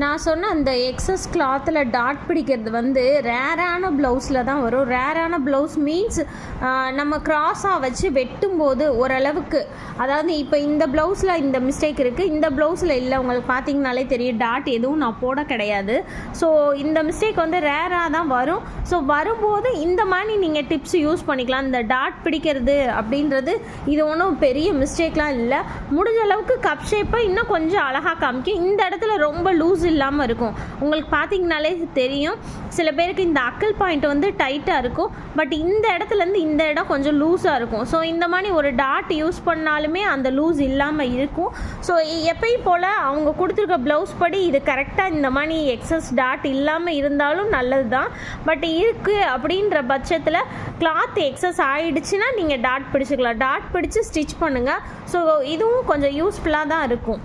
நான் சொன்ன அந்த எக்ஸஸ் கிளாத்தில் டாட் பிடிக்கிறது வந்து ரேரான ப்ளவுஸில் தான் வரும். ரேரான ப்ளவுஸ் மீன்ஸ் நம்ம க்ராஸாக வச்சு வெட்டும்போது ஓரளவுக்கு, அதாவது இப்போ இந்த ப்ளவுஸில் இந்த மிஸ்டேக் இருக்குது, இந்த ப்ளவுஸில் இல்லை. உங்களுக்கு பார்த்தீங்கனாலே தெரியும் டாட் எதுவும் நான் போட கிடையாது. ஸோ இந்த மிஸ்டேக் வந்து ரேராக தான் வரும். ஸோ வரும்போது இந்த மாதிரி நீங்கள் டிப்ஸ் யூஸ் பண்ணிக்கலாம். இந்த டாட் பிடிக்கிறது அப்படின்றது இது ஒன்றும் பெரிய மிஸ்டேக்லாம் இல்லை. முடிஞ்ச அளவுக்கு கப் ஷேப்பை இன்னும் கொஞ்சம் அழகாக காமிக்கும். இந்த இடத்துல ரொம்ப லூஸ் இல்லாமல் இருக்கும். உங்களுக்கு பார்த்தீங்கனாலே தெரியும், சில பேருக்கு இந்த அக்கல் பாயிண்ட் வந்து டைட்டாக இருக்கும், பட் இந்த இடத்துலேருந்து இந்த இடம் கொஞ்சம் லூஸாக இருக்கும். ஸோ இந்த மாதிரி ஒரு டாட் யூஸ் பண்ணாலுமே அந்த லூஸ் இல்லாமல் இருக்கும். ஸோ எப்பயும் போல் அவங்க கொடுத்துருக்க ப்ளவுஸ் படி இது கரெக்டாக இந்த மாதிரி எக்ஸஸ் டாட் இல்லாமல் இருந்தாலும் நல்லது தான். பட் இருக்குது அப்படின்ற பட்சத்தில் கிளாத் எக்ஸஸ் ஆகிடுச்சுன்னா நீங்கள் டாட் பிடிச்சிக்கலாம். டாட் பிடிச்சி ஸ்டிச் பண்ணுங்கள். ஸோ இதுவும் கொஞ்சம் யூஸ்ஃபுல்லாக தான் இருக்கும்.